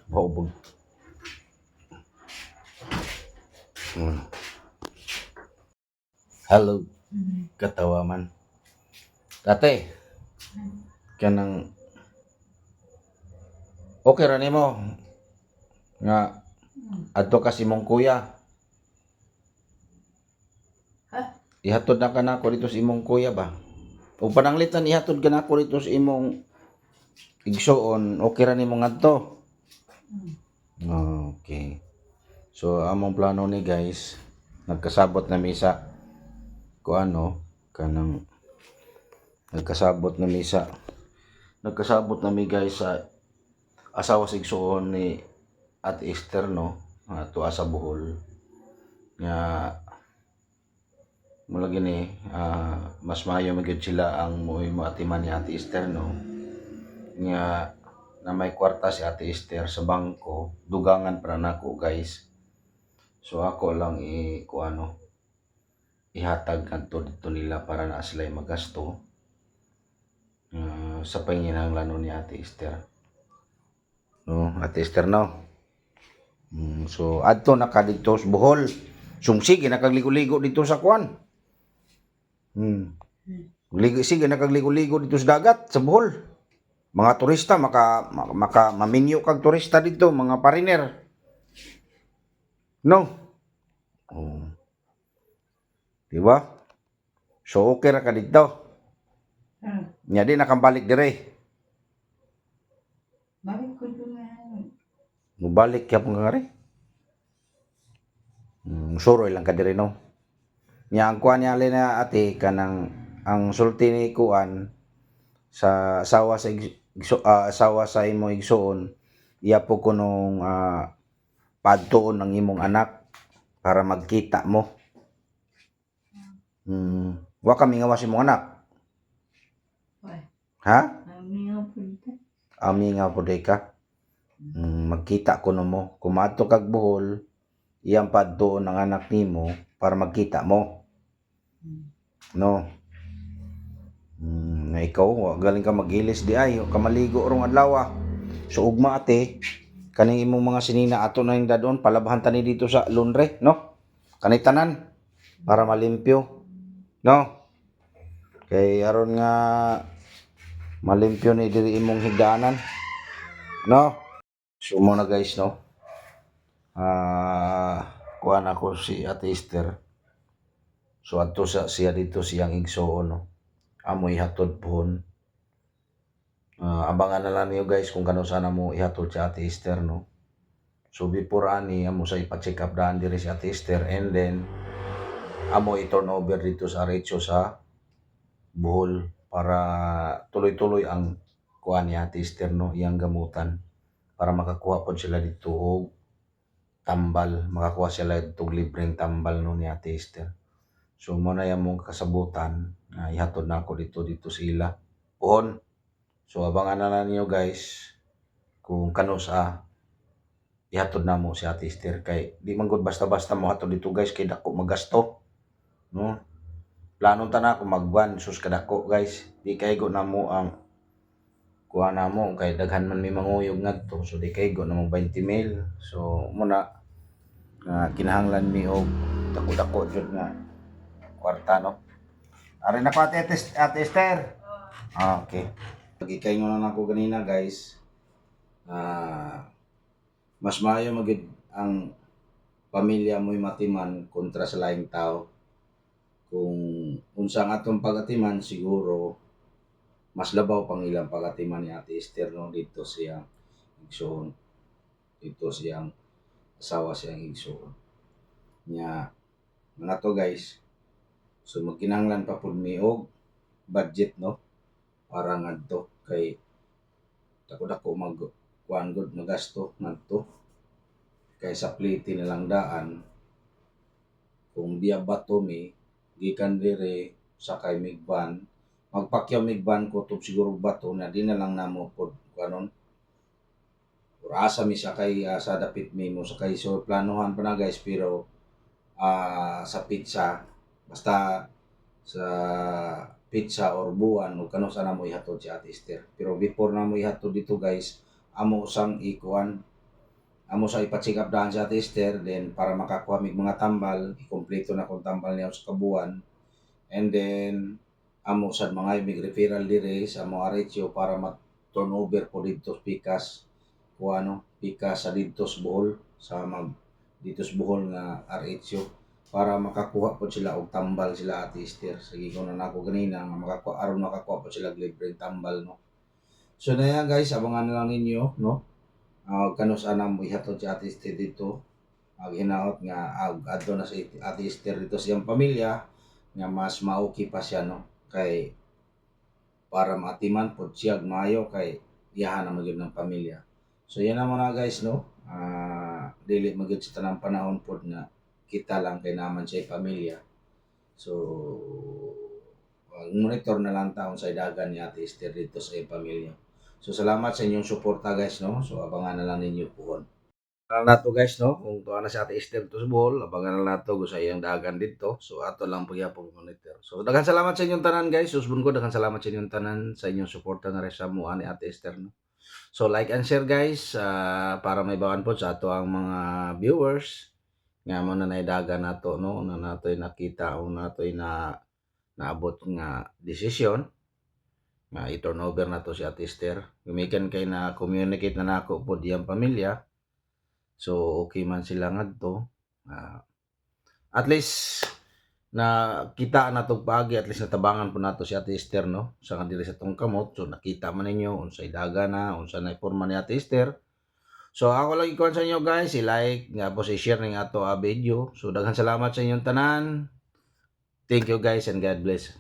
Maubog. Hello, katawa man. Tate, kanang okay ra nimo nga adto ka si imong kuya. Ihatod na ka nako dito sa imong kuya ba? Ug pananglitan ihatod ka nako dito sa imong igsuon, okay ra nimo ngadto? Okay. So among plano ni guys, nagkasabot na misa kanang nagkasabot na mi guys sa asawa sa igsuon ni Ate Esther no, tuwa sa Bohol nga mula gini mas maayo magyud sila ang moatiman ni Ate Esther no, nga na may kwarta si Ate Esther sa bangko, dugangan para nako guys. So ako lang ihatag kadto dito nila para na sila magasto sa panginahanglan ni Ate Esther. No, Ate Esther no. So adto na ka dito sa Bohol. Sige nakagligo-ligo dito sa kuan. Sige nakagligo-ligo dito sa dagat sa Bohol. Mga turista maka maminyo kag turista dito, mga pariner. No. Diba? So okay ra ka dito. Nya di nakabalik dire. Balik ko doon nga. Mubalik kaya pong ngari. Suroy lang ka dire no. Nya ang kuan niya na ate kanang ang sulti ni kuan sa asawa sa imo igsuon, iya po kunong padtuon ng imong anak para magkita mo. Wa kami nga was imong anak. Ha? Ami nga po ka. Magkita ko no mo. Kumato kag Bohol, iyang padtuon ng anak nimo para magkita mo. No. Na ikaw, galing ka maghilis di ay, ka maligo rong adlaw. So ugma ate, kaning imong mga sinina ato na yung dadon, palabahan tani dito sa laundry, no? Kanay tanan para malimpyo, no? Kay aron nga malimpyo ni diri imong higdaanan, no? So mo na guys, no? Kuan ako si Ate Esther. So adto siya dito siyang igsuon, no? Amoy hatod pohon. Abangan na lang niyo guys kung kano sana mo ihatod si Ate Esther no. So before ani amo sa ipa-check up daan diri si Ate Esther, and then amo i-turn over dito sa Arecho sa Bohol para tuloy-tuloy ang kuha ni Ate Esther no, iyang gamutan para makakuha po sila dito og tambal, makakuha sila dito og libreng tambal no ni Ate Esther. So mo na mong kasabutan, ihatod na ako dito sa ila pohon. So abangan na lang niyo guys kung kano sa ihatod na mo si Ate Esther, kay di man gud basta-basta mo hatod dito guys, kay dako magasto no. Plano ta na ako magban sus kadako guys, di kay go na mo ang kuha na mo kay daghan man may manguyog ngadto, so di kay go na mo 20 mil. So muna kinahanglan mi og dako-dako jud nga kwarta no. Ari na ko Ate Esther. Okay. Pag-ikay nga na ako ganina guys, mas maayo magid ang pamilya mo'y matiman kontra sa laing tao. Kung unsang atong pagatiman, siguro mas labaw pang ilang pagatiman ni Ate Esther no, dito siyang igsoon, dito siyang asawa siyang igsoon nya mga to guys. So magkinahanglan pa pud mi og budget no para ngadto, kay dako mag kuan gud magasto ngadto, kay sa pliti nilang daan kung diya bato mi gikan dire sakay migban, magpakyaw migban ko tub siguro bato na di na lang namo pod kanon asa mi sakay sa dapit mi mo sakay. So planohan pa na guys, pero sa pizza basta sa pizza or buwan o kano sana mo ihatod si Ate Esther. Pero before na mo ihatod dito guys, amo sang ikuan amo sa ipa-check up daan si Ate Esther, then para makakuha mig mga tambal, ikumpleto na kung tambal niya sa kabuan. And then amo sad mga mig referral dire sa amo Aretio para turnover po dito Pikas kung ano Pikas sa dito sa Bohol sa mag dito sa Bohol nga Aretio para makakuha po sila og tambal sila Ate Esther. Sige ko na nako ganina nga makakuha aron makakuha po sila libreng tambal no. So na yan guys, abangan na lang ninyo no. Kano sana mo ihatod si Ate Esther dito. Hinaot nga adto na si Ate Esther dito sa iyang pamilya nga mas maoki pa siya no kay para matiman po siya maayo kay iyahan na magyud ng pamilya. So yan naman na guys no. Dili magyud sa tanang panahon pod na kita lang kay naman siya pamilya. So monitor na lang taon sa idagan ni Ate Esther dito sa iyang pamilya. So salamat sa inyong suporta guys no. So abangan na lang ninyo po. Abangan nato guys no, kung tuwa na si Ate Esther to sa Bohol, abangan na nato sa iyang dagan dito. So ato lang po yapon monitor. So daghan salamat sa inyong tanan guys. Susbon ko daghan salamat sa inyong tanan sa inyong suporta nga sa mo ani Ate Esther no. So like and share guys para may bawan po sa ato ang mga viewers nga mo na naidagan nato no, na natoy nakita o natoy na naabot nga desisyon nga i-turnover na to si Ate Esther. Gumikan kay na communicate na nako po diyang pamilya. So okay man sila ngadto. At least na kita na tog paagi, at least natabangan po nato si Ate Esther no sa diri sa tong kamot. So nakita man ninyo unsay daga na, unsa na porma ni Ate Esther. So ako lang ikuan sa inyo guys, i-like nga po i-share ning ato video. So daghan salamat sa inyong tanan. Thank you guys and God bless.